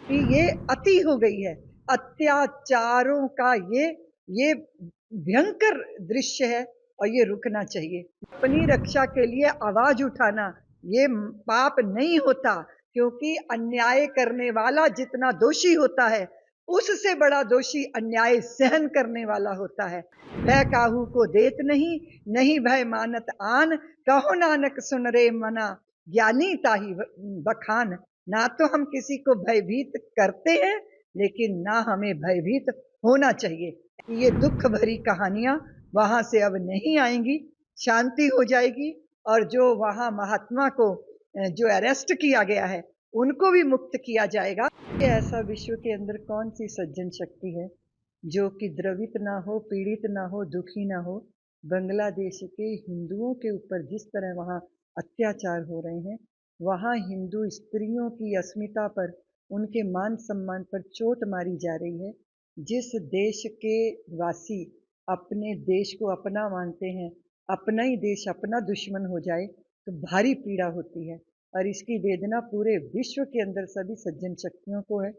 कि ये अति हो गई है। अत्याचारों का ये भयंकर दृश्य है और ये रुकना चाहिए। अपनी रक्षा के लिए आवाज उठाना ये पाप नहीं होता, क्योंकि अन्याय करने वाला जितना दोषी होता है, उससे बड़ा दोषी अन्याय सहन करने वाला होता है। भय काहू को देत नहीं, नहीं भय मानत आन, कहो नानक सुन रे मना, ज्ञानी ताहि बखान। ना तो हम किसी को भयभीत करते हैं, लेकिन ना हमें भयभीत होना चाहिए। ये दुख भरी कहानियां वहां से अब नहीं आएंगी, शांति हो जाएगी। और जो वहां महात्मा को जो अरेस्ट किया गया है, उनको भी मुक्त किया जाएगा। ऐसा विश्व के अंदर कौन सी सज्जन शक्ति है जो कि द्रवित ना हो, पीड़ित ना हो, दुखी ना हो। बांग्लादेश के हिंदुओं के ऊपर जिस तरह वहां अत्याचार हो रहे हैं, वहां हिंदू स्त्रियों की अस्मिता पर, उनके मान सम्मान पर चोट मारी जा रही है। जिस देश के वासी अपने देश को अपना मानते हैं, अपना ही देश अपना दुश्मन हो जाए तो भारी पीड़ा होती है। और इसकी वेदना पूरे विश्व के अंदर सभी सज्जन शक्तियों को है।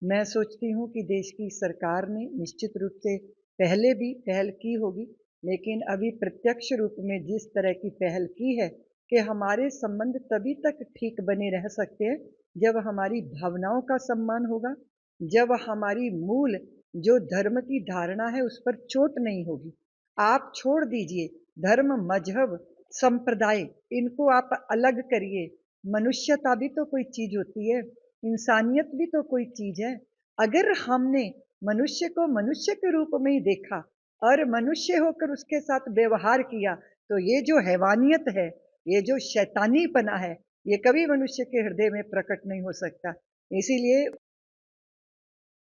मैं सोचती हूँ कि देश की सरकार ने निश्चित रूप से पहले भी पहल की होगी, लेकिन अभी प्रत्यक्ष रूप में जिस तरह की पहल की है कि हमारे संबंध तभी तक ठीक बने रह सकते हैं जब हमारी भावनाओं का सम्मान होगा, जब हमारी मूल जो धर्म की धारणा है उस पर चोट नहीं होगी। आप छोड़ दीजिए धर्म, मजहब, संप्रदाय, इनको आप अलग करिए। मनुष्यता भी तो कोई चीज होती है, इंसानियत भी तो कोई चीज है। अगर हमने मनुष्य को मनुष्य के रूप में ही देखा और मनुष्य होकर उसके साथ व्यवहार किया, तो ये जो हैवानियत है, ये जो शैतानीपना है, ये कभी मनुष्य के हृदय में प्रकट नहीं हो सकता। इसीलिए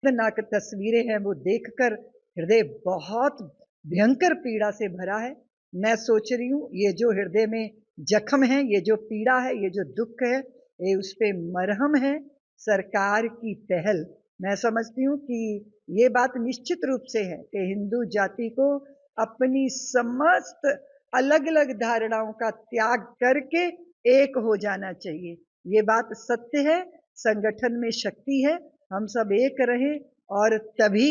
नाक तस्वीरें हैं वो देखकर हृदय बहुत भयंकर पीड़ा से भरा है। मैं सोच रही हूँ ये जो हृदय में जख्म है, ये जो पीड़ा है, ये जो दुख है, ये उस पे मरहम है सरकार की पहल। मैं समझती हूँ कि ये बात निश्चित रूप से है कि हिंदू जाति को अपनी समस्त अलग अलग धारणाओं का त्याग करके एक हो जाना चाहिए। ये बात सत्य है, संगठन में शक्ति है। हम सब एक रहे और तभी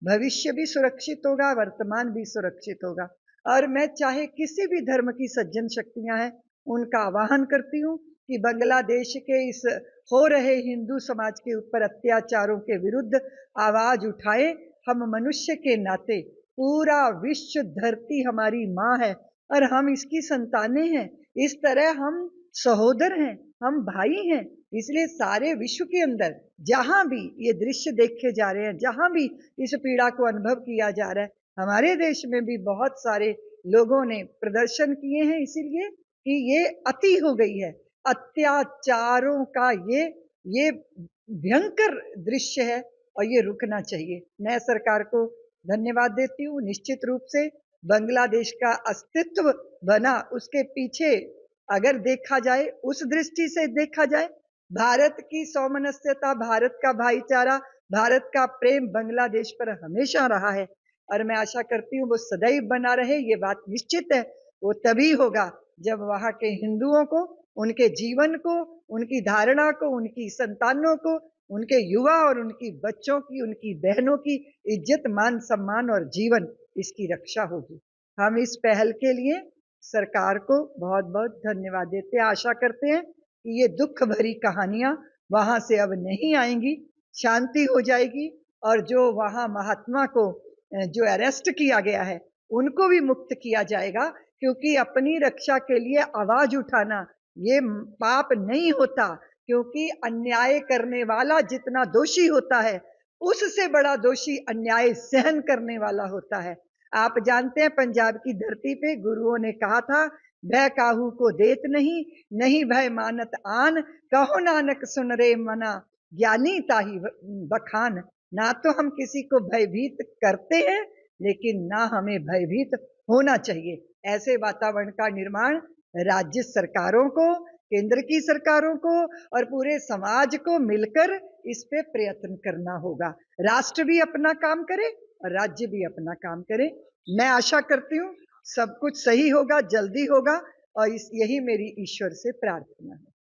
भविष्य भी सुरक्षित होगा, वर्तमान भी सुरक्षित होगा। और मैं चाहे किसी भी धर्म की सज्जन शक्तियां हैं, उनका आह्वान करती हूँ कि बांग्लादेश के इस हो रहे हिंदू समाज के ऊपर अत्याचारों के विरुद्ध आवाज उठाए। हम मनुष्य के नाते, पूरा विश्व धरती हमारी माँ है और हम इसकी संतानें हैं। इस तरह हम सहोदर हैं, हम भाई हैं। इसलिए सारे विश्व के अंदर जहां भी ये दृश्य देखे जा रहे हैं, जहां भी इस पीड़ा को अनुभव किया जा रहा है, हमारे देश में भी बहुत सारे लोगों ने प्रदर्शन किए हैं, इसीलिए कि ये अति हो गई है। अत्याचारों का ये भयंकर दृश्य है और ये रुकना चाहिए। मैं सरकार को धन्यवाद देती हूँ। निश्चित रूप से बांग्लादेश का अस्तित्व बना, उसके पीछे अगर देखा जाए, उस दृष्टि से देखा जाए, भारत की सौमनस्यता, भारत का भाईचारा, भारत का प्रेम बांग्लादेश पर हमेशा रहा है और मैं आशा करती हूँ वो सदैव बना रहे। ये बात निश्चित है। वो तभी होगा जब वहां के हिंदुओं को, उनके जीवन को, उनकी धारणा को, उनकी संतानों को, उनके युवा और उनकी बच्चों की, उनकी बहनों की इज्जत, मान सम्मान और जीवन, इसकी रक्षा होगी। हम इस पहल के लिए सरकार को बहुत बहुत धन्यवाद देते हैं। आशा करते हैं कि ये दुख भरी कहानियां वहां से अब नहीं आएंगी, शांति हो जाएगी। और जो वहां महात्मा को जो अरेस्ट किया गया है, उनको भी मुक्त किया जाएगा, क्योंकि अपनी रक्षा के लिए आवाज उठाना ये पाप नहीं होता, क्योंकि अन्याय करने वाला जितना दोषी होता है, उससे बड़ा दोषी अन्याय सहन करने वाला होता है। आप जानते हैं पंजाब की धरती पे गुरुओं ने कहा था, भय काहू को देत नहीं, नहीं भय मानत आन, कहो नानक सुन रे मना, ज्ञानी ताहि बखान। ना तो हम किसी को भयभीत करते हैं, लेकिन ना हमें भयभीत होना चाहिए। ऐसे वातावरण का निर्माण राज्य सरकारों को, केंद्र की सरकारों को और पूरे समाज को मिलकर इस पे प्रयत्न करना होगा। राष्ट्र भी अपना काम करे और राज्य भी अपना काम करे। मैं आशा करती हूँ सब कुछ सही होगा, जल्दी होगा और यही मेरी ईश्वर से प्रार्थना है।